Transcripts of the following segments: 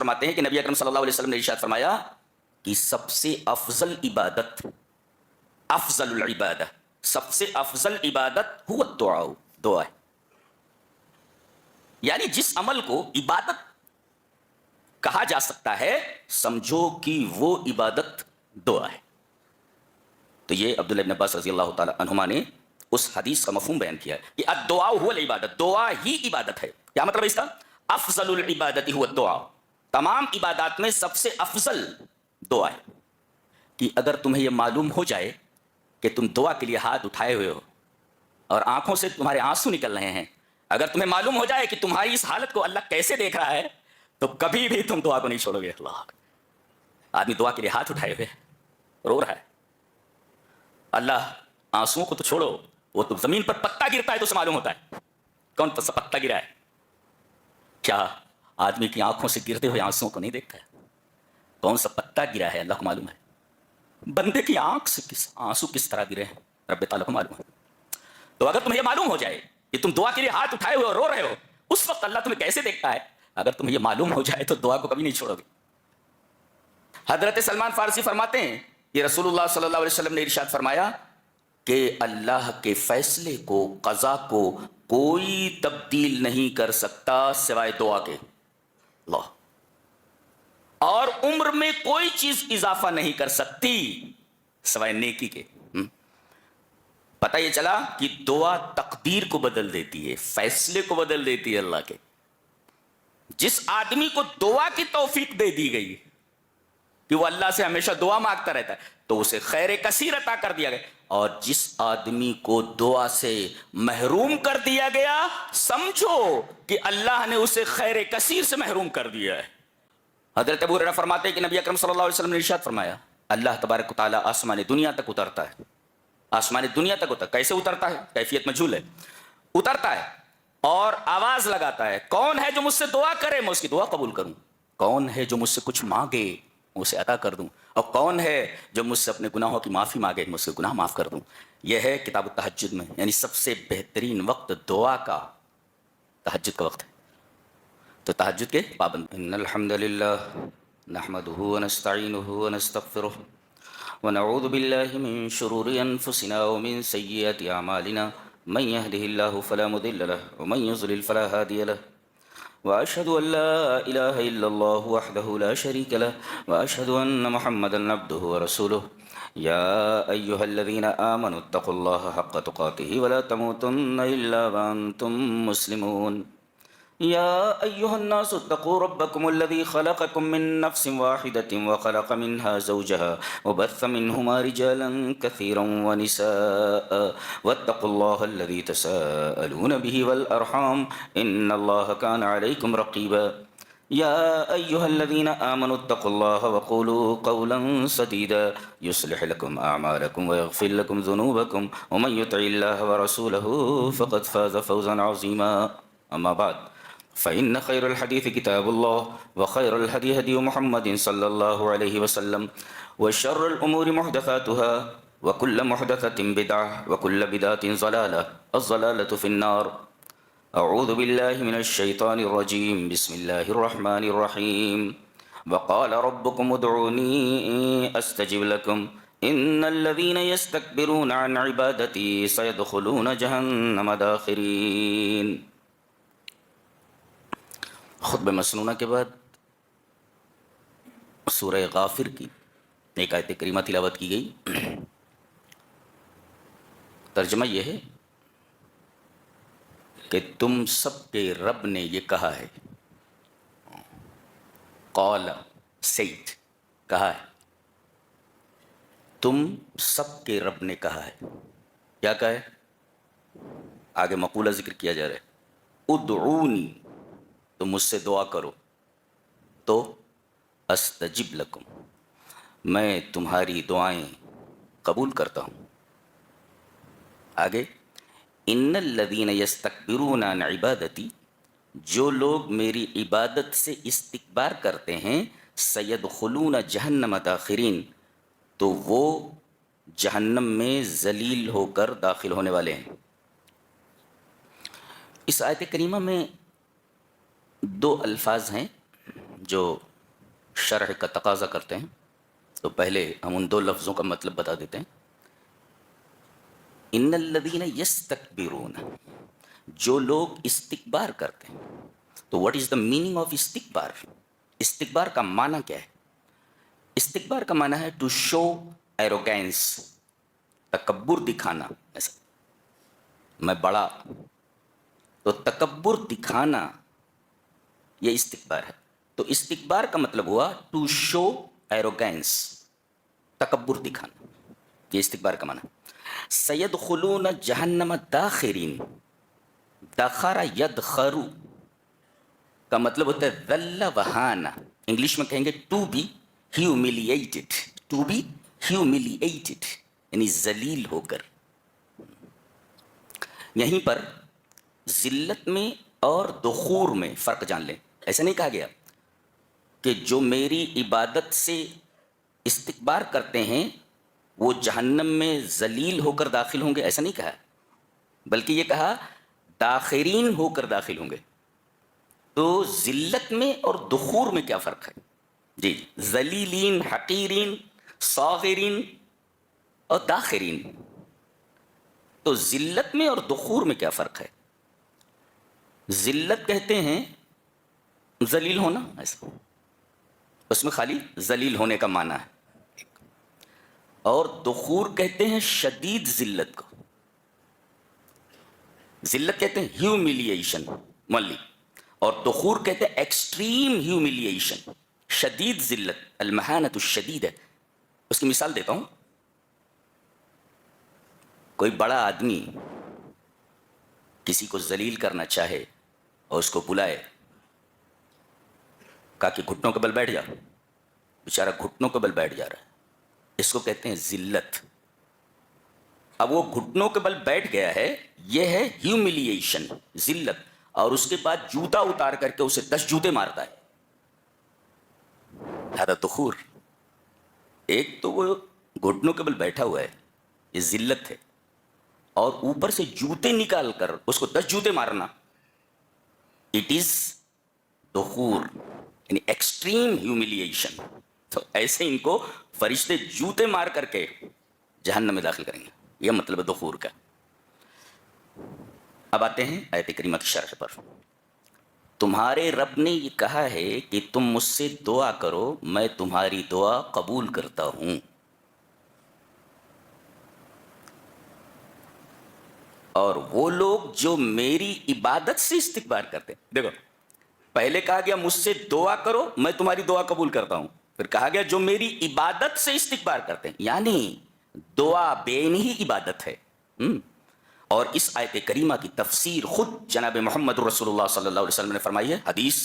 فرماتے ہیں کہ نبی اکرم صلی اللہ علیہ وسلم نے ارشاد فرمایا کہ سب سے افضل عبادت، افضل العبادہ، سب سے افضل عبادت هو الدعاء، دعا ہے. یعنی جس عمل کو عبادت کہا جا سکتا ہے سمجھو کہ وہ عبادت دعا ہے. تو یہ عبداللہ ابن عباس رضی اللہ تعالی عنہما نے اس حدیث کا مفہوم بیان کیا ہے کہ الدعاء هو العبادت، دعا ہی عبادت ہے. کیا مطلب اس کا؟ افضل العبادت هو الدعاء، تمام عبادات میں سب سے افضل دعا ہے. کہ اگر تمہیں یہ معلوم ہو جائے کہ تم دعا کے لیے ہاتھ اٹھائے ہوئے ہو اور آنکھوں سے تمہارے آنسو نکل رہے ہیں، اگر تمہیں معلوم ہو جائے کہ تمہاری اس حالت کو اللہ کیسے دیکھ رہا ہے تو کبھی بھی تم دعا کو نہیں چھوڑو گے. اللہ، آدمی دعا کے لیے ہاتھ اٹھائے ہوئے رو رہا ہے، اللہ آنسوؤں کو تو چھوڑو، وہ تو زمین پر پتا گرتا ہے تو اسے معلوم ہوتا ہے کون سا پتا گرا ہے. کیا آدمی کی آنکھوں سے گرتے ہوئے آنسوؤں کو نہیں دیکھتا ہے؟ کون سا پتا گرا ہے اللہ کو معلوم ہے. بندے کی آنکھ سے آنسو کس طرح گرے ہیں رب تعالیٰ کو معلوم ہے. تو اگر تمہیں یہ معلوم ہو جائے کہ تم دعا کے لیے ہاتھ اٹھائے ہوئے اور رو رہے ہو، اس وقت اللہ تمہیں کیسے دیکھتا ہے، اگر تمہیں یہ معلوم ہو جائے تو دعا کو کبھی نہیں چھوڑو گے. حضرت سلمان فارسی فرماتے ہیں کہ رسول اللہ صلی اللہ علیہ وسلم نے ارشاد فرمایا کہ اللہ کے فیصلے کو، قضا کو کوئی تبدیل نہیں کر سکتا سوائے دعا کے. اللہ، اور عمر میں کوئی چیز اضافہ نہیں کر سکتی سوائے نیکی کے. پتہ یہ چلا کہ دعا تقدیر کو بدل دیتی ہے، فیصلے کو بدل دیتی ہے اللہ کے. جس آدمی کو دعا کی توفیق دے دی گئی کہ وہ اللہ سے ہمیشہ دعا مانگتا رہتا ہے تو اسے خیر کثیر عطا کر دیا گیا، اور جس آدمی کو دعا سے محروم کر دیا گیا سمجھو کہ اللہ نے اسے خیر کثیر سے محروم کر دیا ہے. حضرت ابو ہریرہ فرماتے ہیں کہ نبی اکرم صلی اللہ علیہ وسلم نے ارشاد فرمایا اللہ تبارک و تعالیٰ آسمان دنیا تک اترتا ہے. آسمان دنیا تک اترتا، کیسے اترتا ہے کیفیت مجہول ہے. اترتا ہے اور آواز لگاتا ہے، کون ہے جو مجھ سے دعا کرے میں اس کی دعا قبول کروں، کون ہے جو مجھ سے کچھ مانگے میں اسے عطا کر دوں، اور کون ہے جو مجھ سے اپنے گناہوں کی معافی مانگے میں اس کے گناہ معاف کر دوں. یہ ہے کتاب التہجد میں، یعنی سب سے بہترین وقت دعا کا تہجد کا وقت ہے. تو تہجد کے پابند. ان الحمد للہ نحمده ونستعینه ونستغفره ونعوذ باللہ من شرور انفسنا ومن سیئات اعمالنا من يهده الله فلا مضل له ومن يضلل فلا هادي له واشهد ان لا اله الا الله وحده لا شريك له واشهد ان محمدا عبده ورسوله يا ايها الذين امنوا اتقوا الله حق تقاته ولا تموتن الا وانتم مسلمون. يا أيها الناس اتقوا ربكم الذي خلقكم من نفس واحدة وخلق منها زوجها وبث منهما رجالا كثيرا ونساء واتقوا الله الذي تساءلون به والأرحام إن الله كان عليكم رقيبا. يا أيها الذين آمنوا اتقوا الله وقولوا قولا سديدا يصلح لكم أعمالكم ويغفر لكم ذنوبكم ومن يطع الله ورسوله فقد فاز فوزا عظيما. أما بعد فإن خير الحديث كتاب الله وخير الهدي هدي محمد صلى الله عليه وسلم وشر الأمور محدثاتها وكل محدثة بدعة وكل بدعة ضلالة الضلالة في النار. أعوذ بالله من الشيطان الرجيم بسم الله الرحمن الرحيم. وقال ربكم ادعوني أستجب لكم إن الذين يستكبرون عن عبادتي سيدخلون جهنم داخرين. خطبہ مسنونہ کے بعد سورہ غافر کی ایک آیت کریمہ تلاوت کی گئی. ترجمہ یہ ہے کہ تم سب کے رب نے یہ کہا ہے، قال سید کہا ہے، تم سب کے رب نے کہا ہے. کیا کہا ہے؟ آگے مقولہ ذکر کیا جا رہا ہے، ادعونی، تو مجھ سے دعا کرو تو استجب لکم، میں تمہاری دعائیں قبول کرتا ہوں. آگے ان الذین یستکبرون عن عبادتی، جو لوگ میری عبادت سے استکبار کرتے ہیں، سیدخلون جہنم داخرین، تو وہ جہنم میں ذلیل ہو کر داخل ہونے والے ہیں. اس آیت کریمہ میں دو الفاظ ہیں جو شرح کا تقاضا کرتے ہیں، تو پہلے ہم ان 2 لفظوں کا مطلب بتا دیتے ہیں. ان الذین یستکبرون، جو لوگ استکبار کرتے ہیں. تو what is the meaning of استکبار؟ استکبار کا معنی کیا ہے؟ استکبار کا معنی ہے ٹو شو ایروگینس، تکبر دکھانا. ایسا میں بڑا، تو تکبر دکھانا یہ استکبار ہے. تو استکبار کا مطلب ہوا ٹو شو ایروگینس، تکبر دکھانا، یہ استکبار کا معنی. سیدخلون جہنم داخرین، دخر یدخر کا مطلب ہوتا ہے ذل وہانا. انگلش میں کہیں گے to be humiliated, to be humiliated یعنی ذلیل ہو کر. یہیں پر ذلت میں اور دخور میں فرق جان لیں. ایسا نہیں کہا گیا کہ جو میری عبادت سے استکبار کرتے ہیں وہ جہنم میں ذلیل ہو کر داخل ہوں گے، ایسا نہیں کہا، بلکہ یہ کہا داخرین ہو کر داخل ہوں گے. تو ذلت میں اور دخور میں کیا فرق ہے؟ جی، ذلیلین، حقیرین، صاغرین اور داخرین. تو ذلت میں اور دخور میں کیا فرق ہے؟ ذلت کہتے ہیں ذلیل ہونا، ایسا اس میں خالی ذلیل ہونے کا معنی ہے. اور دخور کہتے ہیں شدید ذلت کو. ذلت کہتے ہیں ہیوملیشن ملی، اور دخور کہتے ہیں ایکسٹریم ہیوملیشن، شدید ذلت، المہانت الشدید ہے. اس کی مثال دیتا ہوں. کوئی بڑا آدمی کسی کو ذلیل کرنا چاہے اور اس کو بلائے، کہا کہ گھٹنوں کے بل بیٹھ جا، بیچارہ گھٹنوں کے بل بیٹھ جا رہا ہے، اس کو کہتے ہیں ذلت. اب وہ گھٹنوں کے بل بیٹھ گیا ہے، یہ ہے ہیوملیشن، ذلت. اور اس کے بعد جوتا اتار کر کے اسے 10 جوتے مارتا ہے، ہذا دخور. ایک تو وہ گھٹنوں کے بل بیٹھا ہوا ہے، یہ ذلت ہے، اور اوپر سے جوتے نکال کر اس کو 10 جوتے مارنا، اٹ از دخور یعنی ایکسٹریم ہیوملیشن. تو ایسے ان کو فرشتے جوتے مار کر کے جہنم میں داخل کریں گے، یہ مطلب ہے دخور کا. اب آتے ہیں آیت کریمہ کی شرح پر. تمہارے رب نے یہ کہا ہے کہ تم مجھ سے دعا کرو، میں تمہاری دعا قبول کرتا ہوں. اور وہ لوگ جو میری عبادت سے استکبار کرتے ہیں، دیکھو پہلے کہا گیا مجھ سے دعا کرو میں تمہاری دعا قبول کرتا ہوں، پھر کہا گیا جو میری عبادت سے استکبار کرتے ہیں، یعنی دعا بے ہی عبادت ہے. اور اس آیت کریمہ کی تفسیر خود جناب محمد رسول اللہ صلی اللہ علیہ وسلم نے فرمائی ہے. حدیث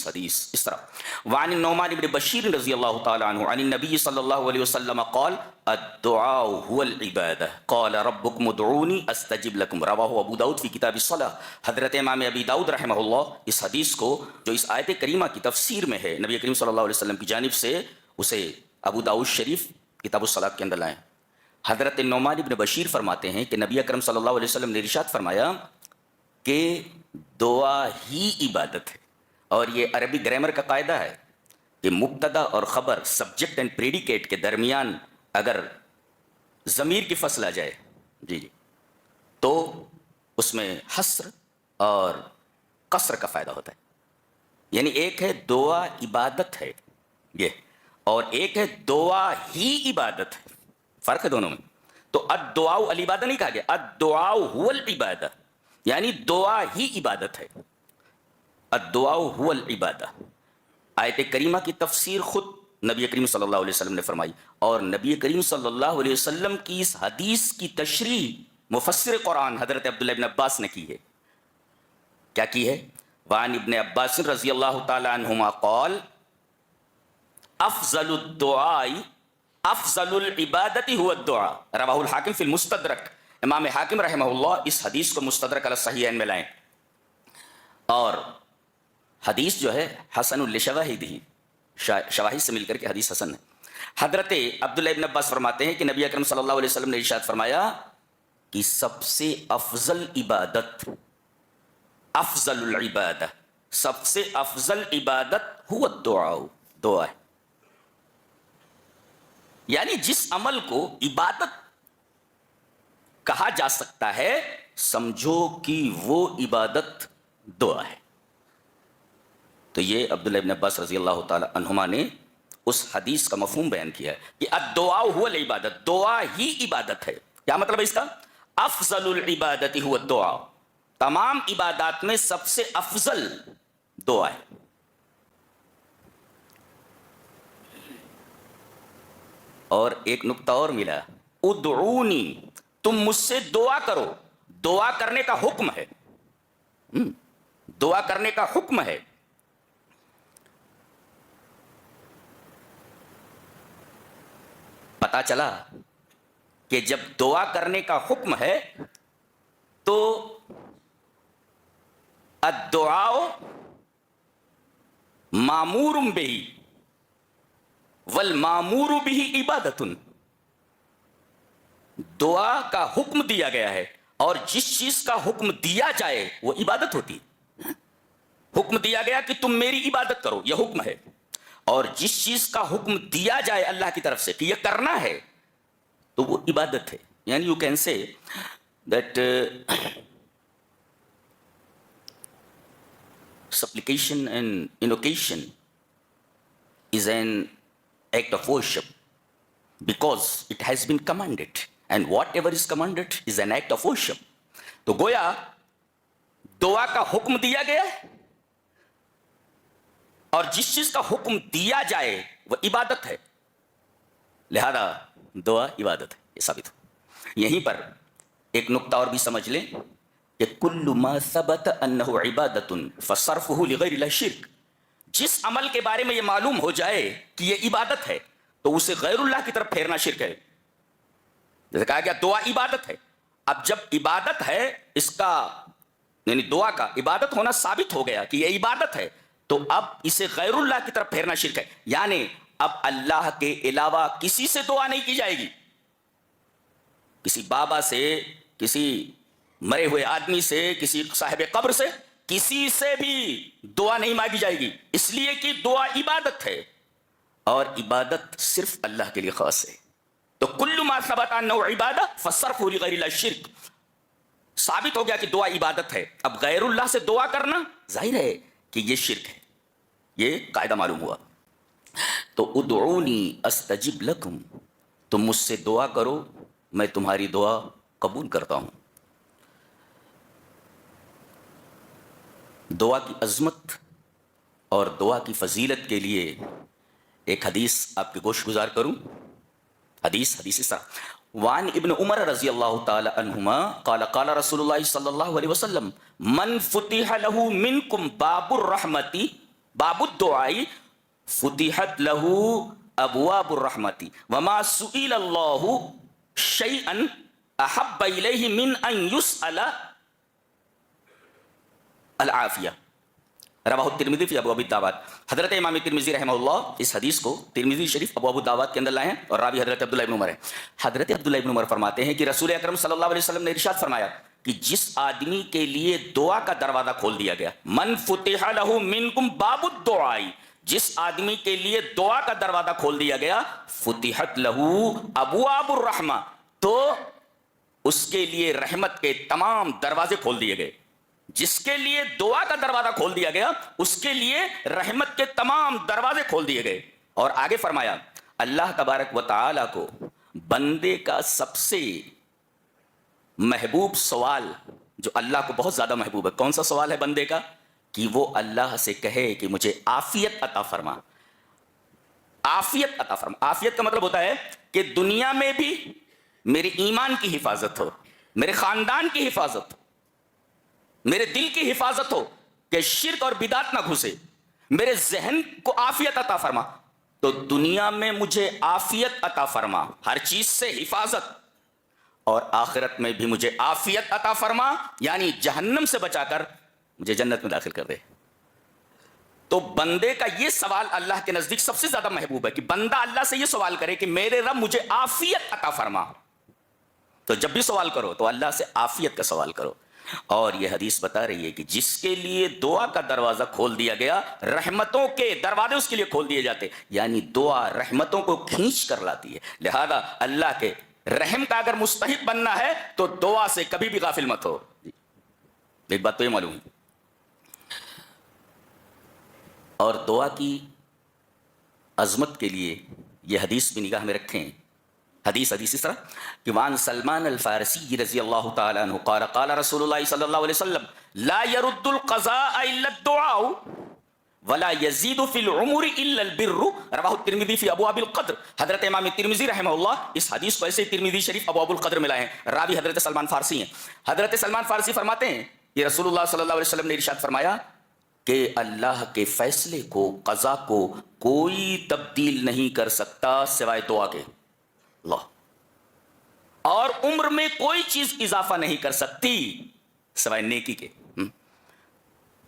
اس طرح: وعن النعمان بن بشیر رضی اللہ تعالی عنہ عن النبی صلی اللہ علیہ وسلم قال الدعاء هو العبادہ قال ربکم ادعونی استجب لکم، رواہ ابو داؤد فی کتاب الصلاۃ. حضرت امام ابی داؤد رحمہ اللہ اس حدیث کو جو اس آیت کریمہ کی تفسیر میں ہے نبی کریم صلی اللہ علیہ وسلم کی جانب سے، اسے ابو داؤد شریف کتاب الصلاۃ کے اندر لائیں. حضرت نعمان بن بشیر فرماتے ہیں کہ نبی اکرم صلی اللہ علیہ وسلم نے ارشاد فرمایا کہ دعا ہی عبادت ہے. اور یہ عربی گرامر کا قاعدہ ہے کہ مبتدا اور خبر، سبجیکٹ اینڈ پریڈیکیٹ کے درمیان اگر ضمیر کی فصل آ جائے جی تو اس میں حصر اور قصر کا فائدہ ہوتا ہے. یعنی ایک ہے دعا عبادت ہے یہ، اور ایک ہے دعا ہی عبادت ہے، فرق ہے دونوں میں. تو الدعاء العبادہ نہیں کہا گیا، الدعاء هو العبادہ، یعنی دعا ہی عبادت ہے. الدعاء هو العبادہ. آیت کریمہ کی تفسیر خود نبی کریم صلی اللہ علیہ وسلم نے فرمائی، اور نبی کریم صلی اللہ علیہ وسلم کی اس حدیث کی تشریح مفسر قرآن حضرت عبداللہ ابن عباس نے کی ہے. کیا کی ہے؟ وعن ابن عباس رضی اللہ تعالی عنہما قال افضل الدعاء افضل العبادت هو الدعاء، رواہ الحاکم فی المستدرک. امام حاکم رحمہ اللہ اس حدیث کو مستدرک علی الصحیحین میں لائیں، اور حدیث جو ہے حسن لشواہدہ، شواہد سے مل کر کے حدیث حسن ہے. حضرت عبداللہ ابن عباس فرماتے ہیں کہ نبی اکرم صلی اللہ علیہ وسلم نے ارشاد فرمایا کہ سب سے افضل عبادت، افضل العبادہ، سب سے افضل عبادت هو الدعاء، دعا ہے. یعنی جس عمل کو عبادت کہا جا سکتا ہے سمجھو کہ وہ عبادت دعا ہے. تو یہ عبداللہ ابن عباس رضی اللہ تعالی عنہما نے اس حدیث کا مفہوم بیان کیا ہے کہ الدعاء هو العبادت، دعا ہی عبادت ہے. کیا مطلب ہے اس کا؟ افضل العبادت هو الدعاء، تمام عبادات میں سب سے افضل دعا ہے. اور ایک نقطہ اور ملا، ادعونی، تم مجھ سے دعا کرو. دعا کرنے کا حکم ہے، دعا کرنے کا حکم ہے. پتا چلا کہ جب دعا کرنے کا حکم ہے تو الدعاء مامور بہ والمامور بہ عبادت، دعا کا حکم دیا گیا ہے اور جس چیز کا حکم دیا جائے وہ عبادت ہوتی ہے. حکم دیا گیا کہ تم میری عبادت کرو، یہ حکم ہے، اور جس چیز کا حکم دیا جائے اللہ کی طرف سے کہ یہ کرنا ہے تو وہ عبادت ہے. یعنی you can say that supplication and invocation is an act of worship because it has been commanded, and whatever is commanded is an act of worship. تو گویا دعا کا حکم دیا گیا ہے اور جس چیز کا حکم دیا جائے وہ عبادت ہے، لہذا دعا عبادت ہے. یہ ثابت ہو. یہیں پر ایک نقطہ اور بھی سمجھ لیں کہ کل ما ثبت انہ عبادت فصرفہ لغیر اللہ شرک، جس عمل کے بارے میں یہ معلوم ہو جائے کہ یہ عبادت ہے تو اسے غیر اللہ کی طرف پھیرنا شرک ہے. جیسے کہا گیا دعا عبادت ہے، اب جب عبادت ہے، اس کا یعنی دعا کا عبادت ہونا ثابت ہو گیا کہ یہ عبادت ہے، تو اب اسے غیر اللہ کی طرف پھیرنا شرک ہے. یعنی اب اللہ کے علاوہ کسی سے دعا نہیں کی جائے گی، کسی بابا سے، کسی مرے ہوئے آدمی سے، کسی صاحب قبر سے، کسی سے بھی دعا نہیں مانگی جائے گی، اس لیے کہ دعا عبادت ہے اور عبادت صرف اللہ کے لیے خاص ہے. تو کل ما ثبت انہ عبادت فصرفہ لغیر اللہ شرک، ثابت ہو گیا کہ دعا عبادت ہے. اب غیر اللہ سے دعا کرنا ظاہر ہے کہ یہ شرک ہے، یہ قاعدہ معلوم ہوا. تو ادعونی استجب لکم، تم مجھ سے دعا کرو میں تمہاری دعا قبول کرتا ہوں. دعا کی عظمت اور دعا کی فضیلت کے لیے ایک حدیث آپ کے گوش گزار کروں. حدیث اس طرح، وعن ابن عمر رضی اللہ تعالی عنہما قال قال رسول اللہ صلی اللہ علیہ وسلم من فتح له منکم باب الرحمت باب الدعاء فتحت له ابواب الرحمت وما سئل اللہ شیئا احب الیہ من ان یسأل العافیہ. رواہ الترمذی فی ابواب الدعوات. حضرت امام ترمذی رحمہ اللہ اس حدیث کو ترمذی شریف ابواب الدعوات کے اندر لائے ہیں اور راوی حضرت عبداللہ ابن عمر ہے. حضرت عبداللہ ابن عمر فرماتے ہیں کہ رسول اکرم صلی اللہ علیہ وسلم نے ارشاد فرمایا کہ جس آدمی کے لیے دعا کا دروازہ کھول دیا گیا، من فتح له منکم باب الدعاء، جس آدمی کے لیے دعا کا دروازہ کھول دیا گیا، فتحت له ابواب الرحمہ، تو اس کے لیے رحمت کے تمام دروازے کھول دیے گئے. جس کے لیے دعا کا دروازہ کھول دیا گیا اس کے لیے رحمت کے تمام دروازے کھول دیے گئے. اور آگے فرمایا اللہ تبارک و تعالی کو بندے کا سب سے محبوب سوال جو اللہ کو بہت زیادہ محبوب ہے، کون سا سوال ہے بندے کا؟ کہ وہ اللہ سے کہے کہ مجھے عافیت عطا فرما. عافیت عطا فرما. عافیت کا مطلب ہوتا ہے کہ دنیا میں بھی میرے ایمان کی حفاظت ہو، میرے خاندان کی حفاظت ہو، میرے دل کی حفاظت ہو کہ شرک اور بدعت نہ گھسے، میرے ذہن کو عافیت عطا فرما. تو دنیا میں مجھے عافیت عطا فرما، ہر چیز سے حفاظت، اور آخرت میں بھی مجھے عافیت عطا فرما، یعنی جہنم سے بچا کر مجھے جنت میں داخل کر دے. تو بندے کا یہ سوال اللہ کے نزدیک سب سے زیادہ محبوب ہے کہ بندہ اللہ سے یہ سوال کرے کہ میرے رب مجھے عافیت عطا فرما. تو جب بھی سوال کرو تو اللہ سے عافیت کا سوال کرو. اور یہ حدیث بتا رہی ہے کہ جس کے لیے دعا کا دروازہ کھول دیا گیا، رحمتوں کے دروازے اس کے لیے کھول دیے جاتے، یعنی دعا رحمتوں کو کھینچ کر لاتی ہے. لہذا اللہ کے رحم کا اگر مستحق بننا ہے تو دعا سے کبھی بھی غافل مت ہو. ایک بات تو یہ معلوم ہے. اور دعا کی عظمت کے لیے یہ حدیث بھی نگاہ میں رکھیں. حدیث اس طرح کہ وان سلمان الفارسی رضی اللہ تعالی عنہ قال قال رسول اللہ صلی اللہ علیہ وسلم لا يرد القضاء الا الدعاء ولا يزيد في العمر الا البر رواہ الترمذی فی ابواب القدر. حضرت امام ترمذی رحمہ اللہ اس حدیث کو ایسے ترمذی شریف ابواب القدر میں لائے ہیں. راوی حضرت سلمان فارسی ہیں. حضرت سلمان فارسی فرماتے ہیں کہ رسول اللہ صلی اللہ علیہ وسلم نے ارشاد فرمایا کہ اللہ کے فیصلے کو، قضا کو کوئی تبدیل نہیں کر سکتا سوائے دعا کے. اللہ. اور عمر میں کوئی چیز اضافہ نہیں کر سکتی سوائے نیکی کے.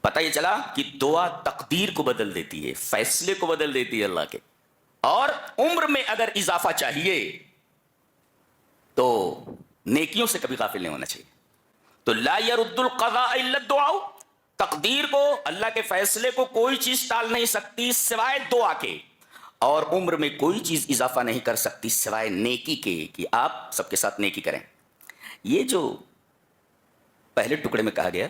پتہ یہ چلا کہ دعا تقدیر کو بدل دیتی ہے، فیصلے کو بدل دیتی ہے اللہ کے. اور عمر میں اگر اضافہ چاہیے تو نیکیوں سے کبھی غافل نہیں ہونا چاہیے. تو لا يرد القضاء الا الدعاء، تقدیر کو، اللہ کے فیصلے کو کوئی چیز ٹال نہیں سکتی سوائے دعا کے. اور عمر میں کوئی چیز اضافہ نہیں کر سکتی سوائے نیکی کے، کہ آپ سب کے ساتھ نیکی کریں. یہ جو پہلے ٹکڑے میں کہا گیا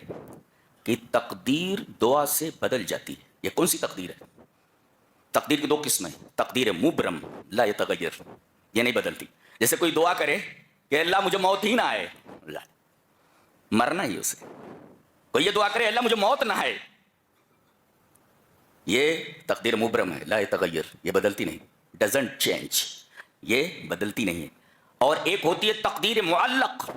کہ تقدیر دعا سے بدل جاتی ہے، یہ کون سی تقدیر ہے؟ تقدیر کی دو قسمیں، تقدیر مبرم لا يتغیر، یہ نہیں بدلتی. جیسے کوئی دعا کرے کہ اللہ مجھے موت ہی نہ آئے، مرنا ہی اسے. کوئی یہ دعا کرے اللہ مجھے موت نہ آئے، یہ تقدیر مبرم ہے، لا يتغیر، یہ بدلتی نہیں، ڈزنٹ چینج، یہ بدلتی نہیں ہے. اور ایک ہوتی ہے تقدیر معلق،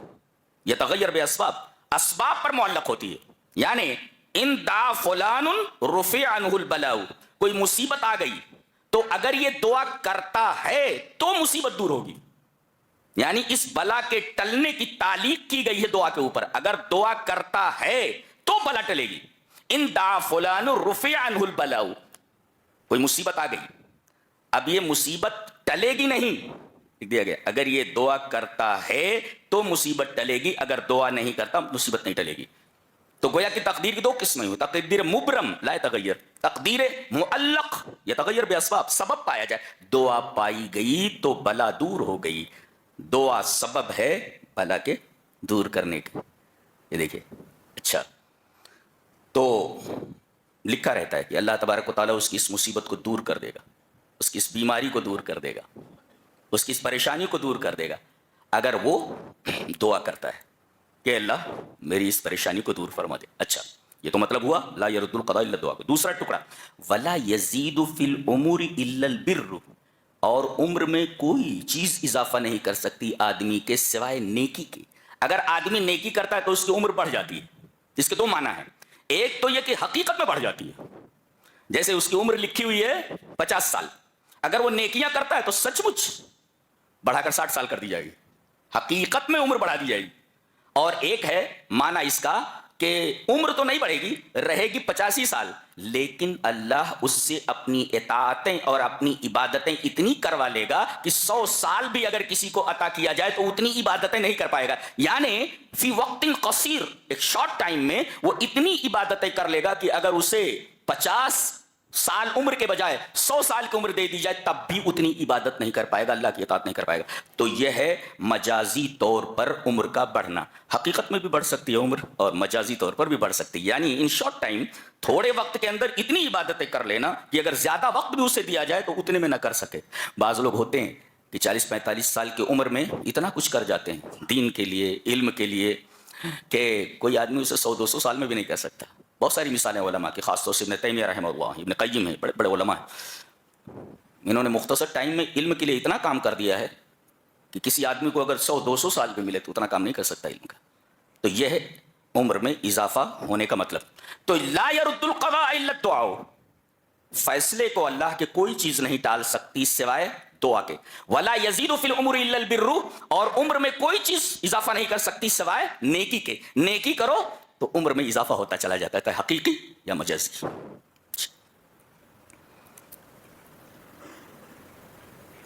یتغیر باسباب، اسباب پر معلق ہوتی ہے. یعنی ان دعا فلان رفع عنہ البلاء، کوئی مصیبت آ گئی تو اگر یہ دعا کرتا ہے تو مصیبت دور ہوگی. یعنی اس بلا کے ٹلنے کی تعلیق کی گئی ہے دعا کے اوپر، اگر دعا کرتا ہے تو بلا ٹلے گی. ان دعا فلان رفع عنہ البلاء، کوئی مصیبت آ گئی، اب یہ مصیبت ٹلے گی نہیں، لکھ دیا گیا اگر یہ دعا کرتا ہے تو مصیبت ٹلے گی، اگر دعا نہیں کرتا مصیبت نہیں ٹلے گی. تو گویا کہ تقدیر کی دو قسمیں ہوئی، تقدیر مبرم لا يتغیر، تقدیر معلق یتغیر باسباب، سبب پایا جائے. دعا پائی گئی تو بلا دور ہو گئی، دعا سبب ہے بلا کے دور کرنے کے. یہ دیکھیے. اچھا، تو لکھا رہتا ہے کہ اللہ تبارک و تعالیٰ اس کی اس مصیبت کو دور کر دے گا، اس کی اس بیماری کو دور کر دے گا، اس کی اس پریشانی کو دور کر دے گا اگر وہ دعا کرتا ہے کہ اللہ میری اس پریشانی کو دور فرما دے. اچھا، یہ تو مطلب ہوا لا يرد القضاء الا الدعاء. دوسرا ٹکڑا ولا يزيد في الامور الا البر، اور عمر میں کوئی چیز اضافہ نہیں کر سکتی آدمی کے سوائے نیکی کے. اگر آدمی نیکی کرتا ہے تو اس کی عمر بڑھ جاتی ہے. اس کے دو معنی ہیں، ایک تو یہ کہ حقیقت میں بڑھ جاتی ہے، جیسے اس کی عمر لکھی ہوئی ہے 50 سال، اگر وہ نیکیاں کرتا ہے تو سچ مچ بڑھا کر 60 سال کر دی جائے گی، حقیقت میں عمر بڑھا دی جائے گی. اور ایک ہے معنی اس کا کہ عمر تو نہیں بڑھے گی، رہے گی 85 سال، لیکن اللہ اس سے اپنی اطاعتیں اور اپنی عبادتیں اتنی کروا لے گا کہ 100 سال بھی اگر کسی کو عطا کیا جائے تو اتنی عبادتیں نہیں کر پائے گا. یعنی فی وقت قصیر، ایک شارٹ ٹائم میں وہ اتنی عبادتیں کر لے گا کہ اگر اسے 50 سال عمر کے بجائے 100 سال کی عمر دے دی جائے تب بھی اتنی عبادت نہیں کر پائے گا، اللہ کی اطاعت نہیں کر پائے گا. تو یہ ہے مجازی طور پر عمر کا بڑھنا. حقیقت میں بھی بڑھ سکتی ہے عمر اور مجازی طور پر بھی بڑھ سکتی ہے. یعنی ان شارٹ ٹائم، تھوڑے وقت کے اندر اتنی عبادتیں کر لینا کہ اگر زیادہ وقت بھی اسے دیا جائے تو اتنے میں نہ کر سکے. بعض لوگ ہوتے ہیں کہ 40-45 سال کی عمر میں اتنا کچھ کر جاتے ہیں دین کے لیے، علم کے لیے، کہ کوئی آدمی اسے 100-200 سال میں بھی نہیں کر سکتا. بہت ساری مثالیں علماء کی، خاص طور سے ابن تیمیہ رحمہ اللہ، ابن قیم ہیں، بڑے بڑے علماء ہیں. انہوں نے مختصر ٹائم میں علم کے لیے اتنا کام کر دیا ہے کہ کسی آدمی کو اگر 100-200 سال بھی ملے تو اتنا کام نہیں کر سکتا علم کا. تو یہ ہے عمر میں اضافہ ہونے کا مطلب. تو لا يرد القضاء الا الدعاء، فیصلے کو اللہ کے کوئی چیز نہیں ٹال سکتی سوائے دعا کے. ولا يزيد في الامور الا البر، اور عمر میں کوئی چیز اضافہ نہیں کر سکتی سوائے نیکی کے. نیکی کرو تو عمر میں اضافہ ہوتا چلا جاتا ہے، حقیقی یا مجازی.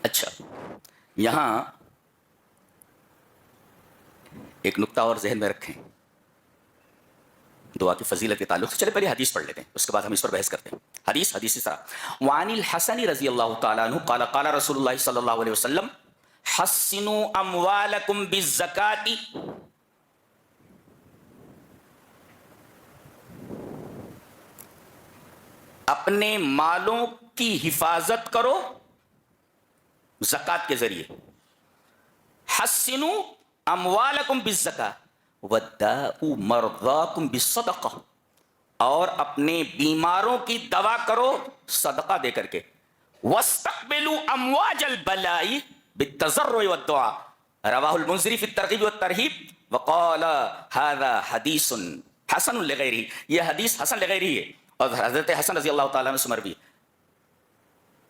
اچھا، یہاں ایک نقطہ اور ذہن میں رکھیں دعا کی فضیلت کے تعلق سے. چلے پہلے حدیث پڑھ لیتے ہیں, اس کے بعد ہم اس پر بحث کرتے ہیں. حدیث اس طرح, وعن الحسن رضی اللہ تعالیٰ عنہ قال قال رسول اللہ صلی اللہ علیہ وسلم حسنوا اموالکم بالزکاة, اپنے مالوں کی حفاظت کرو زکات کے ذریعے. حسنوا اموالکم بالزکاة وداؤوا مرضاکم بالصدقہ, اور اپنے بیماروں کی دوا کرو صدقہ دے کر کے. واستقبلوا امواج البلاء بالتضرع والدعاء, رواہ المنذری فی الترغیب والترہیب وقال هذا حدیث حسن لغیرہ, یہ حدیث حسن لغیرہ ہے, اور حضرت حسن رضی اللہ تعالیٰ عنہ سے مروی.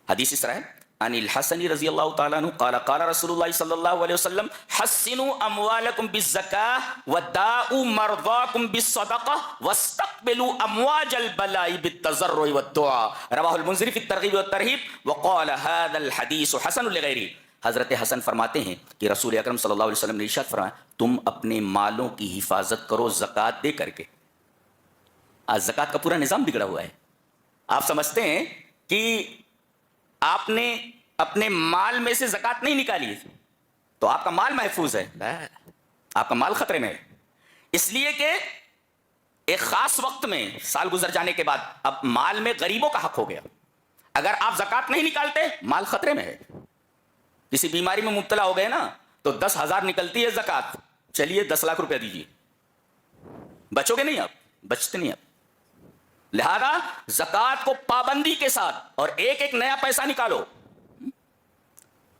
حدیث اس طرح ہے, عن الحسن رضی اللہ تعالیٰ عنہ قال قال رسول اللہ صلی اللہ علیہ وسلم حسنوا اموالکم بالزکاة وداؤوا مرضاکم بالصدقہ واستقبلوا امواج البلاء بالتضرع والدعاء, رواہ المنذری فی الترغیب والترہیب وقال هذا الحدیث حسن لغیرہ. حضرت حسن فرماتے ہیں کہ رسول اکرم صلی اللہ علیہ وسلم نے ارشاد فرمایا تم اپنے مالوں کی حفاظت کرو زکوٰۃ دے کر کے. آج زکوٰۃ کا پورا نظام بگڑا ہوا ہے. آپ سمجھتے ہیں کہ آپ نے اپنے مال میں سے زکوٰۃ نہیں نکالی تو آپ کا مال محفوظ ہے, آپ کا مال خطرے میں ہے. اس لیے کہ ایک خاص وقت میں سال گزر جانے کے بعد اب مال میں غریبوں کا حق ہو گیا. اگر آپ زکوٰۃ نہیں نکالتے مال خطرے میں ہے. کسی بیماری میں مبتلا ہو گئے نا تو 10,000 نکلتی ہے زکوٰۃ, چلیے 10 لاکھ روپیہ دیجیے, بچو گے نہیں آپ, بچتے نہیں آپ. لہذا زکوٰۃ کو پابندی کے ساتھ اور ایک ایک نیا پیسہ نکالو.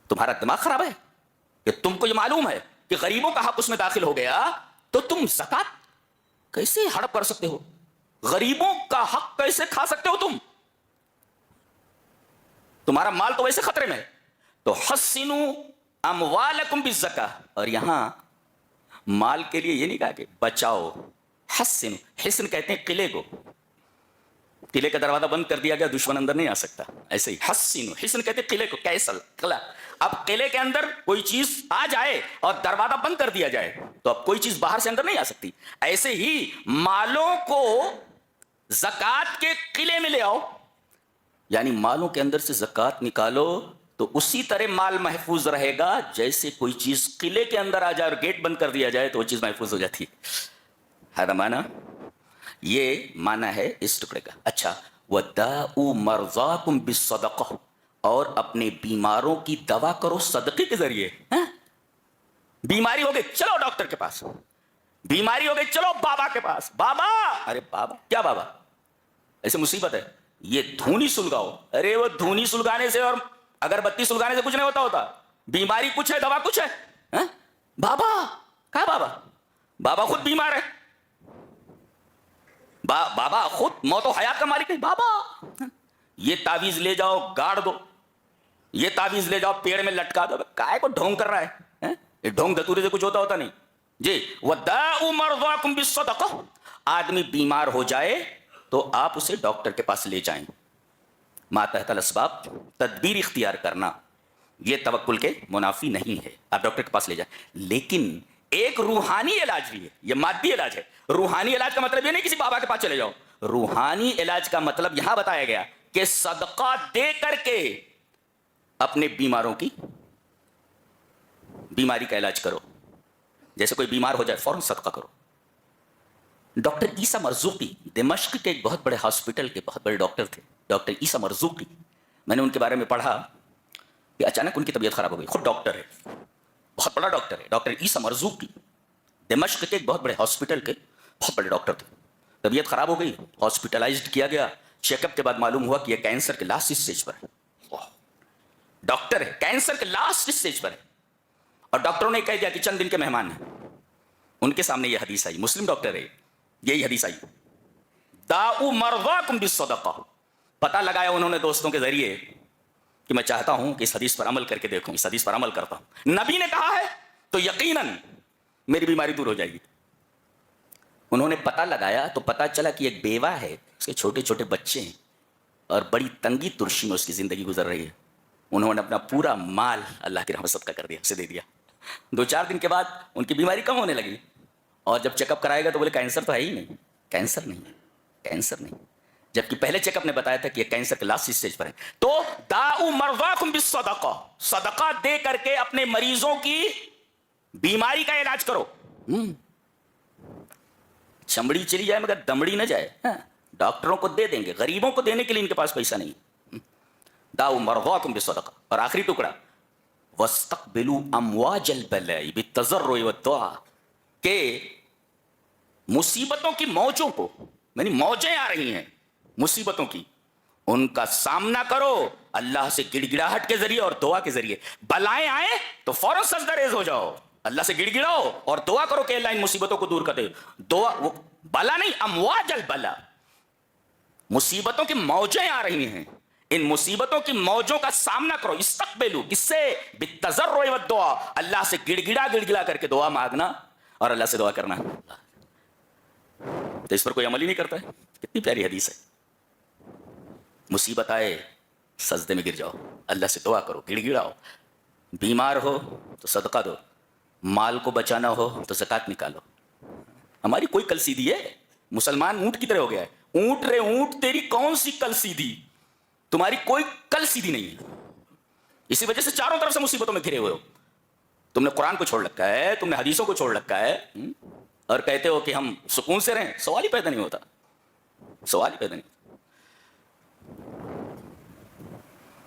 تمہارا دماغ خراب ہے کہ تم کو یہ معلوم ہے کہ غریبوں کا حق اس میں داخل ہو گیا تو تم زکوٰۃ کیسے ہڑپ کر سکتے ہو, غریبوں کا حق کیسے کھا سکتے ہو تم, تمہارا مال تو ویسے خطرے میں ہے. تو حسنوا اموالکم بالزکاة, اور یہاں مال کے لیے یہ نہیں کہا کہ بچاؤ. حسن, حسن کہتے ہیں قلعے کو, قلعے کا دروازہ بند کر دیا گیا دشمن اندر نہیں آ سکتا, ایسے ہی حسن, حسن کہتے ہیں قلعے کو, کیسل قلعہ. اب قلعے کے اندر کوئی چیز آ جائے اور دروازہ بند کر دیا جائے تو اب کوئی چیز باہر سے اندر نہیں آ سکتی. ایسے ہی مالوں کو زکوٰۃ کے قلعے میں لے آؤ, یعنی مالوں کے اندر سے زکوٰۃ نکالو تو اسی طرح مال محفوظ رہے گا جیسے کوئی چیز قلعے کے اندر آ جائے اور گیٹ بند کر دیا جائے تو وہ چیز محفوظ ہو جاتی ہے. ہر معنی یہ معنی ہے اس ٹکڑے کا. اچھا, وَدَاؤُوا مَرْضَاكُمْ بِالصَّدَقَةِ, اور اپنے بیماروں کی دوا کرو صدقے کے ذریعے. بیماری ہو گئی چلو ڈاکٹر کے پاس, بیماری ہو گئی چلو بابا کے پاس. بابا, ارے بابا کیا بابا, ایسے مصیبت ہے یہ دھونی سلگاؤ. ارے وہ دھونی سلگانے سے اور اگربتی سلگانے سے کچھ نہیں ہوتا, بیماری کچھ ہے دوا کچھ ہے. بابا کہاں بابا, بابا خود بیمار ہے, بابا خود موت و حیات کا مالک ہے. بابا یہ تعویذ لے جاؤ گاڑ دو, یہ تعویذ لے جاؤ پیڑ میں لٹکا دو. کائے کو ڈھونگ کر رہا ہے, یہ ڈھونگ دھتورے سے کچھ ہوتا نہیں جی. وَدَاؤُوا مَرْضَاكُمْ بِالصَّدَقَةِ, آدمی بیمار ہو جائے تو آپ اسے ڈاکٹر کے پاس لے جائیں. ماتحت الاسباب, تدبیر اختیار کرنا یہ توکل کے منافی نہیں ہے, آپ ڈاکٹر کے پاس لے جائیں. لیکن ایک روحانی علاج بھی ہے, یہ مادی علاج ہے. روحانی علاج کا مطلب یہ نہیں کسی بابا کے پاس چلے جاؤ, روحانی علاج کا مطلب یہاں بتایا گیا کہ صدقہ دے کر کے اپنے بیماروں کی بیماری کا علاج کرو. جیسے کوئی بیمار ہو جائے فوراً صدقہ کرو. ڈاکٹر عیسیٰ مرزوقی دمشق کے ایک بہت بڑے ہاسپٹل کے بہت بڑے ڈاکٹر تھے, ڈاکٹر عیسیٰ مرزوقی. میں نے ان کے بارے میں پڑھا کہ اچانک ان کی طبیعت خراب ہو گئی. خود ڈاکٹر ہے, بہت بڑا ڈاکٹر ہے, ڈاکٹر عیسیٰ مرزوقی دمشق کے ایک بہت بڑے ہاسپٹل کے بہت بڑے ڈاکٹر تھے. طبیعت خراب ہو گئی, ہاسپٹلائزڈ کیا گیا. چیک اپ کے بعد معلوم ہوا کہ یہ کینسر کے لاسٹ اسٹیج پر ہے. ڈاکٹر ہے, کینسر کے لاسٹ اسٹیج پر ہے, اور ڈاکٹروں نے کہہ دیا کہ چند دن کے مہمان ہیں. ان کے سامنے یہ حدیث آئی, مسلم ڈاکٹر ہے, یہی حدیث آئی, داؤ مرضاکم بالصدقہ. پتہ لگایا انہوں نے دوستوں کے ذریعے کہ میں چاہتا ہوں کہ اس حدیث پر عمل کر کے دیکھوں, اس حدیث پر عمل کرتا ہوں. نبی نے کہا ہے تو یقیناً میری بیماری دور ہو جائے گی. انہوں نے پتہ لگایا تو پتہ چلا کہ ایک بیوہ ہے, اس کے چھوٹے چھوٹے بچے ہیں اور بڑی تنگی ترشی میں اس کی زندگی گزر رہی ہے. انہوں نے اپنا پورا مال اللہ کی رحمت صدقہ کر دیا, اسے دے دیا. 2-4 دن کے بعد ان کی بیماری کم ہونے لگی, اور جب چیک اپ کرائے گا تو بولے کینسر تو ہے ہی نہیں. کینسر نہیں، کینسر نہیں، جبکہ پہلے چیک اپ نے بتایا تھا کہ یہ کینسر کے لاسٹ اسٹیج پر ہے. تو داؤ مرضاکم بالصدقہ، صدقہ دے کر کے اپنے مریضوں کی بیماری کا علاج کرو. چمڑی چلی جائے مگر دمڑی نہ جائے. ڈاکٹروں کو دے دیں گے، غریبوں کو دینے کے لیے ان کے پاس پیسہ نہیں. داؤ مرضاکم بالصدقہ. اور آخری ٹکڑا واستقبلوا امواج البلاء بالتضرع والدعاء، کہ مصیبتوں کی موجوں کو، یعنی موجیں آ رہی ہیں مصیبتوں کی، ان کا سامنا کرو اللہ سے گڑ گڑاہٹ کے ذریعے اور دعا کے ذریعے. بلائیں آئیں تو فوراً سجدہ ریز ہو جاؤ، اللہ سے گڑ گڑاؤ اور دعا کرو کہ اللہ ان مصیبتوں کو دور کر دے. دعا، بلا نہیں، امواج البلا، مصیبتوں کی موجیں آ رہی ہیں، ان مصیبتوں کی موجوں کا سامنا کرو. استقبلوا، کس سے؟ بالتضرع والدعاء، اللہ سے گڑ گڑا کر کے دعا مانگنا اور اللہ سے دعا کرنا. تو اس پر کوئی عمل ہی نہیں کرتا ہے. کتنی پیاری حدیث ہے. مصیبت آئے سجدے میں گر جاؤ، اللہ سے دعا کرو، گڑ گڑاؤ. بیمار ہو تو صدقہ دو، مال کو بچانا ہو تو زکات نکالو. ہماری کوئی کل سیدھی ہے؟ مسلمان اونٹ کی طرح ہو گیا ہے. اونٹ رے اونٹ، تیری کون سی کل سیدھی؟ تمہاری کوئی کل سیدھی نہیں ہے. اسی وجہ سے چاروں طرف سے مصیبتوں میں گھرے ہوئے ہو. تم نے قرآن کو چھوڑ رکھا ہے، تم نے حدیثوں کو چھوڑ رکھا ہے، اور کہتے ہو کہ ہم سکون سے رہیں. سوال ہی پیدا نہیں ہوتا، سوال ہی پیدا نہیں ہوتا.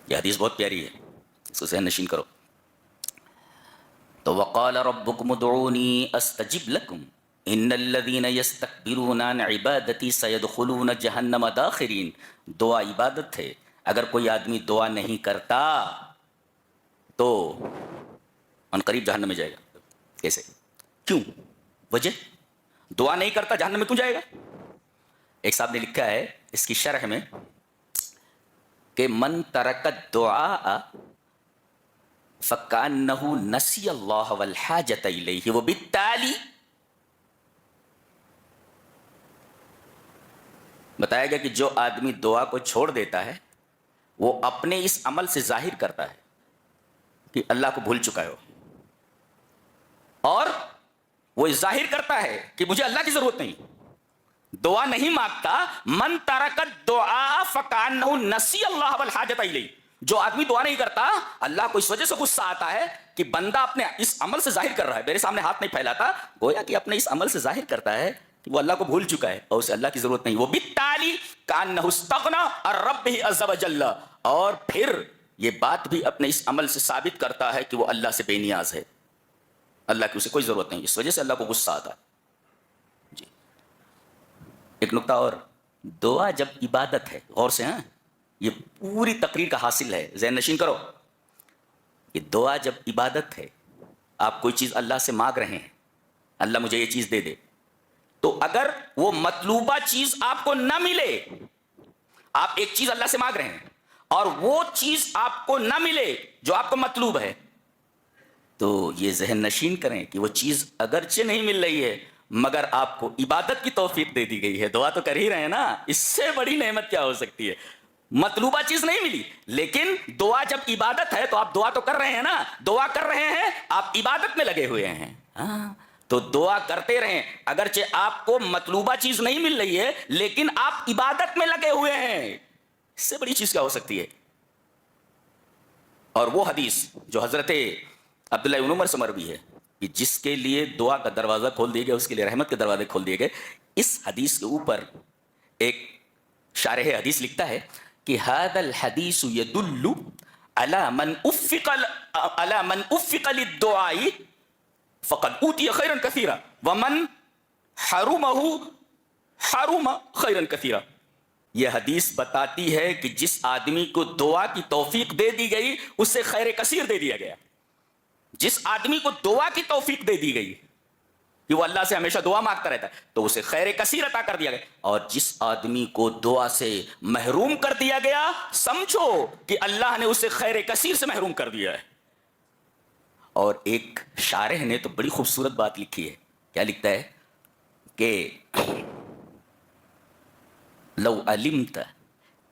یہ حدیث بہت پیاری ہے، اس کو ذہن نشین کرو. تو وقال ربکم ادعونی استجب لکم ان الذین یستکبرون عن عبادتی سیدخلون جہنم داخرین. دعا عبادت ہے. اگر کوئی آدمی دعا نہیں کرتا تو ان قریب جہنم میں جائے گا. کیسے؟ کیوں؟ وجہ دعا نہیں کرتا جہنم میں کیوں جائے گا؟ ایک صاحب نے لکھا ہے اس کی شرح میں کہ من ترک الدعاء فکانہ نسی اللہ والحاجت الیہ وبالتالی، بتایا گیا کہ جو آدمی دعا کو چھوڑ دیتا ہے وہ اپنے اس عمل سے ظاہر کرتا ہے کہ اللہ کو بھول چکا ہے، اور وہ ظاہر کرتا ہے کہ مجھے اللہ کی ضرورت نہیں، دعا نہیں مانگتا. من ترک الدعاء فکانہ نسی اللہ والحاجت الیہ. جو آدمی دعا نہیں کرتا، اللہ کو اس وجہ سے غصہ آتا ہے کہ بندہ اپنے اس عمل سے ظاہر کر رہا ہے، میرے سامنے ہاتھ نہیں پھیلاتا، گویا کہ اپنے اس عمل سے ظاہر کرتا ہے کہ وہ اللہ کو بھول چکا ہے اور اسے اللہ کی ضرورت نہیں. وہ بالتالی کانہ استغنی عن ربہ عز وجل، اور پھر یہ بات بھی اپنے اس عمل سے ثابت کرتا ہے کہ وہ اللہ سے بے نیاز ہے، اللہ کی اسے کوئی ضرورت نہیں. اس وجہ سے اللہ کو غصہ آتا ہے. جی ایک نقطہ اور، دعا جب عبادت ہے، غور سے، یہ پوری تقریر کا حاصل ہے، ذہن نشین کرو. کہ دعا جب عبادت ہے، آپ کوئی چیز اللہ سے مانگ رہے ہیں، اللہ مجھے یہ چیز دے دے، تو اگر وہ مطلوبہ چیز آپ کو نہ ملے، آپ ایک چیز اللہ سے مانگ رہے ہیں اور وہ چیز آپ کو نہ ملے جو آپ کو مطلوب ہے، تو یہ ذہن نشین کریں کہ وہ چیز اگرچہ نہیں مل رہی ہے مگر آپ کو عبادت کی توفیق دے دی گئی ہے. دعا تو کر ہی رہے ہیں نا، اس سے بڑی نعمت کیا ہو سکتی ہے؟ مطلوبہ چیز نہیں ملی لیکن دعا جب عبادت ہے تو آپ دعا تو کر رہے ہیں نا، دعا کر رہے ہیں، آپ عبادت میں لگے ہوئے ہیں. تو دعا کرتے رہیں، اگرچہ آپ کو مطلوبہ چیز نہیں مل رہی ہے لیکن آپ عبادت میں لگے ہوئے ہیں. اس سے بڑی چیز کیا ہو سکتی ہے؟ اور وہ حدیث جو حضرت عبداللہ بن عمر سے مروی ہے کہ جس کے لیے دعا کا دروازہ کھول دیا گیا اس کے لیے رحمت کے دروازے کھول دیے گئے. اس حدیث کے اوپر ایک شارح حدیث لکھتا ہے کہ هذا الحدیث يدل على من افق للدعاء فقد اوتی خیرا کثیرا ومن حرمه حرم خیرا کثیرا. یہ حدیث بتاتی ہے کہ جس آدمی کو دعا کی توفیق دے دی گئی اسے خیر کثیر دے دیا گیا. جس آدمی کو دعا کی توفیق دے دی گئی کہ وہ اللہ سے ہمیشہ دعا مانگتا رہتا ہے تو اسے خیر کثیر عطا کر دیا گیا. اور جس آدمی کو دعا سے محروم کر دیا گیا سمجھو کہ اللہ نے اسے خیر کثیر سے محروم کر دیا ہے. اور ایک شارح نے تو بڑی خوبصورت بات لکھی ہے. کیا لکھتا ہے کہ لو علمت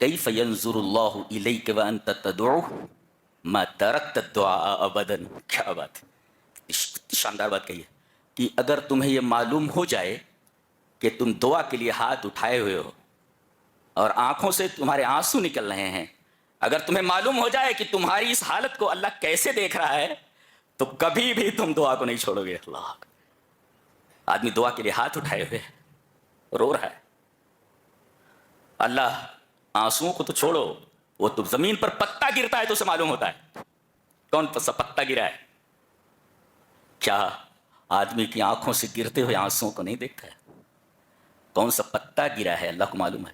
کیف ینظر اللہ الیک وانت تدعو ما ترکت الدعاء ابدا. کیا بات ہے، شاندار بات کہی ہے کہ اگر تمہیں یہ معلوم ہو جائے کہ تم دعا کے لیے ہاتھ اٹھائے ہوئے ہو اور آنکھوں سے تمہارے آنسو نکل رہے ہیں، اگر تمہیں معلوم ہو جائے کہ تمہاری اس حالت کو اللہ کیسے دیکھ رہا ہے تو کبھی بھی تم دعا کو نہیں چھوڑو گے. اللہ، آدمی دعا کے لیے ہاتھ اٹھائے ہوئے رو رہا ہے. اللہ آنسوؤں کو تو چھوڑو، وہ تو زمین پر پتا گرتا ہے تو اسے معلوم ہوتا ہے کون سا پتا گرا ہے. کیا آدمی کی آنکھوں سے گرتے ہوئے آنسوؤں کو نہیں دیکھتا ہے؟ کون سا پتا گرا ہے اللہ کو معلوم ہے.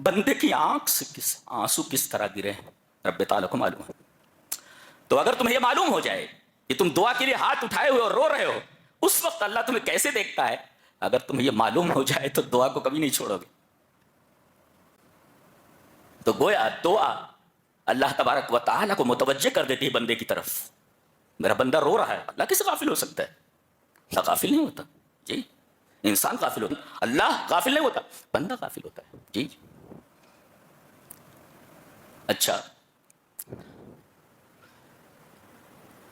بندے کی آنکھ سے آنسو کس طرح گرے ہیں رب تعالیٰ کو معلوم ہے. تو اگر تمہیں یہ معلوم ہو جائے کہ تم دعا کے لیے ہاتھ اٹھائے ہوئے اور رو رہے ہو، اس وقت اللہ تمہیں کیسے دیکھتا ہے، اگر تمہیں یہ معلوم ہو جائے تو دعا کو کبھی نہیں چھوڑو گے. تو گویا دعا اللہ تبارک و تعالیٰ کو متوجہ کر دیتی ہے بندے کی طرف. میرا بندہ رو رہا ہے، اللہ کیسے غافل ہو سکتا ہے؟ اللہ غافل نہیں ہوتا. جی، انسان غافل ہوتا، اللہ غافل نہیں ہوتا، بندہ غافل ہوتا ہے. جی. اچھا،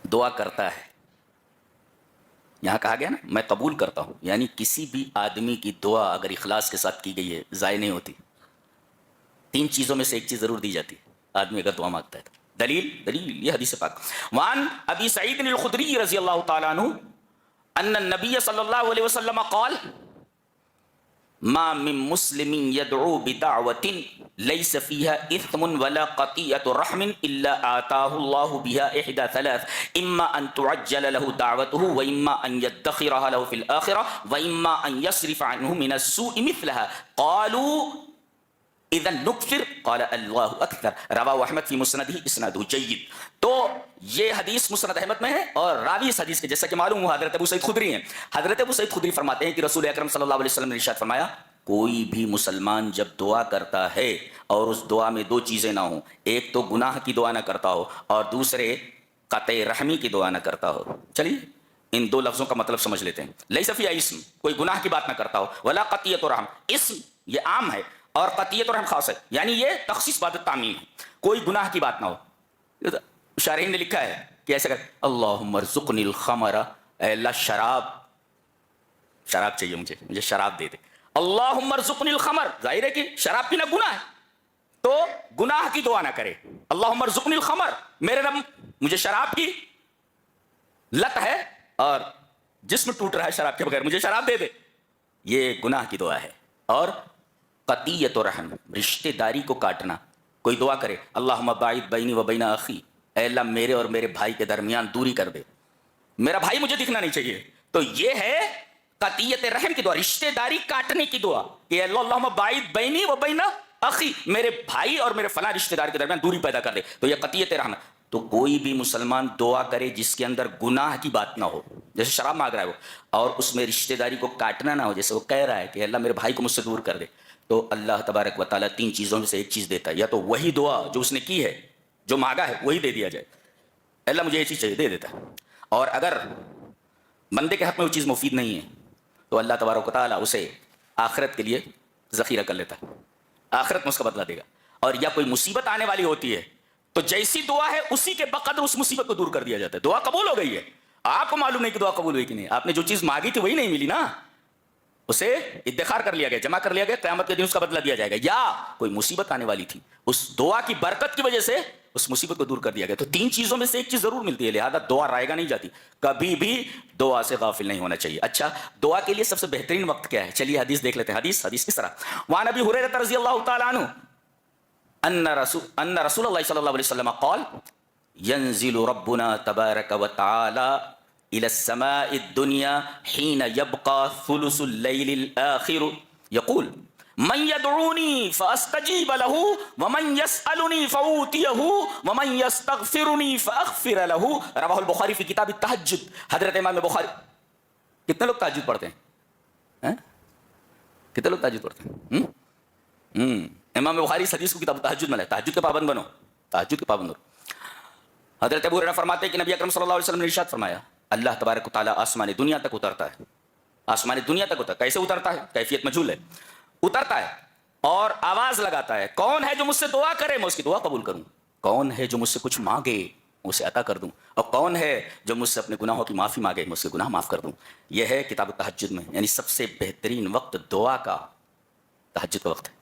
دعا کرتا ہے، یہاں کہا گیا نا میں قبول کرتا ہوں، یعنی کسی بھی آدمی کی دعا اگر اخلاص کے ساتھ کی گئی ہے ضائع نہیں ہوتی. 3 چیزوں میں سے ایک چیز ضرور دی جاتی ہے آدمی اگر دعا مانگتا ہے. دلیل یہ حدیث پاک. وان ابی سعید الخدری رضی اللہ تعالی عنہ ان النبی صلی اللہ علیہ وسلم قال ما من مسلم يدعو بدعوة ليس فيها إثم ولا قطيعة رحم إلا آتاه الله بها إحدى ثلاث، إما أن تعجل له دعوته وإما أن يدخرها له في الآخرة وإما أن يصرف عنه من السوء مثلها. قالوا اذن نکفر قال اللہ اکبر. رواہ احمد فی مسندہ اسنادہ جید. تو یہ حدیث مسند احمد میں ہے اور راوی اس حدیث کے جیسا کہ معلوم ہوا حضرت ابو سعید خدری ہیں. حضرت ابو سعید خدری فرماتے ہیں کہ رسول اکرم صلی اللہ علیہ وسلم نے ارشاد فرمایا کوئی بھی مسلمان جب دعا کرتا ہے اور اس دعا میں 2 چیزیں نہ ہوں، ایک تو گناہ کی دعا نہ کرتا ہو اور دوسرے قطع رحمی کی دعا نہ کرتا ہو. چلیے ان 2 لفظوں کا مطلب سمجھ لیتے ہیں. لیس فیہا اسم، کوئی گناہ کی بات نہ کرتا ہو، ولا قطیعۃ رحم، اسم یہ عام ہے اور قطعیت اور ہم خاص ہے، یعنی یہ تخصیص بعد تعمیم ہے، کوئی گناہ کی بات نہ ہو. شارحین نے لکھا ہے کہ ایسا کر اللہم ارزقنی الخمر، اے اللہ شراب چاہیے مجھے شراب دے دے. اللہم ارزقنی الخمر، ظاہر ہے کہ شراب پینا گناہ ہے تو گناہ کی دعا نہ کرے. اللہم ارزقنی الخمر، میرے رب مجھے شراب کی لت ہے اور جسم ٹوٹ رہا ہے شراب کے بغیر، مجھے شراب دے دے، یہ گناہ کی دعا ہے. اور قطیعت و رحم، رشتہ داری کو کاٹنا، کوئی دعا کرے اللہم باعد بینی و بین اخی، اے اللہ میرے اور میرے بھائی کے درمیان دوری کر دے، میرا بھائی مجھے دکھنا نہیں چاہیے، تو یہ ہے قطیعت رحم کی دعا، رشتہ داری کاٹنے کی دعا کہ اللہم باعد بینی و بین اخی، میرے بھائی اور میرے فلاں رشتہ دار کے درمیان دوری پیدا کر دے، تو یہ قطیعت رحم. تو کوئی بھی مسلمان دعا کرے جس کے اندر گناہ کی بات نہ ہو، جیسے شراب مانگ رہا ہے وہ اور اس میں رشتہ داری کو کاٹنا نہ ہو، جیسے وہ کہہ رہا ہے کہ اللہ میرے بھائی کو مجھ سے دور کر دے، تو اللہ تبارک و تعالیٰ 3 چیزوں میں سے ایک چیز دیتا ہے. یا تو وہی دعا جو اس نے کی ہے، جو مانگا ہے وہی دے دیا جائے، اللہ مجھے یہ چیز چاہیے، دے دیتا ہے. اور اگر بندے کے حق میں وہ چیز مفید نہیں ہے تو اللہ تبارک و تعالیٰ اسے آخرت کے لیے ذخیرہ کر لیتا ہے، آخرت میں اس کا بدلہ دے گا. اور یا کوئی مصیبت آنے والی ہوتی ہے تو جیسی دعا ہے اسی کے بقدر اس مصیبت کو دور کر دیا جاتا ہے. دعا قبول ہو گئی ہے، آپ کو معلوم نہیں کہ دعا قبول ہوئی کہ نہیں، آپ نے جو چیز مانگی تھی وہی نہیں ملی نا، اسے ادخار کر لیا گیا، جمع کر لیا گیا، قیامت کے دن اس کا بدلہ دیا جائے گا. یا کوئی مصیبت آنے والی تھی، اس دعا کی برکت کی وجہ سے اس مصیبت کو دور کر دیا گیا. تو 3 چیزوں میں سے ایک چیز ضرور ملتی ہے، لہذا دعا رائے گا نہیں جاتی، کبھی بھی دعا سے غافل نہیں ہونا چاہیے. اچھا، دعا کے لیے سب سے بہترین وقت کیا ہے؟ چلیے حدیث دیکھ لیتے ہیں. حدیث کس طرح؟ وعن ابی ہریرہ رضی اللہ تعالی عنہ ان رسول اللہ صلی اللہ علیہ وسلم قال ينزل ربنا تبارك وتعالى إلى السماء الدنيا حين يبقى ثلث الليل الآخر يقول من يدعوني فأستجيب له ومن يسألني فأوتيه ومن يستغفرني فأغفر له. رواه البخاری فی کتاب التہجد. حضرت امام بخاری. کتنے لوگ تہجد پڑھتے ہیں؟ کتنے لوگ تہجد پڑھتے ہیں؟ امام بخاری اس حدیث کو کتاب التہجد میں لائے. تہجد کے پابند بنو، تہجد کے پابند بنو. حضرت ابو ہریرہ فرماتے ہیں کہ نبی اکرم صلی اللہ علیہ وسلم نے ارشاد فرمایا اللہ تبارک و تعالیٰ آسمان دنیا تک اترتا ہے. آسمان دنیا تک اترتا ہے. کیسے اترتا ہے؟ کیفیت مجہول ہے. اترتا ہے اور آواز لگاتا ہے کون ہے جو مجھ سے دعا کرے میں اس کی دعا قبول کروں، کون ہے جو مجھ سے کچھ مانگے اسے عطا کر دوں, اور کون ہے جو مجھ سے اپنے گناہوں کی معافی مانگے, میں اس کے گناہ معاف کر دوں. یہ ہے کتاب التہجد میں, یعنی سب سے بہترین وقت دعا کا تہجد کا وقت ہے.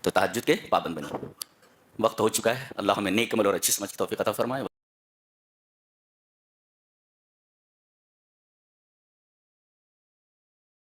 تو تہجد کے پابند بنیں. وقت ہو چکا ہے, اللہ ہمیں نیک عمل اور اچھی سمجھ کی توفیق عطا فرمائے.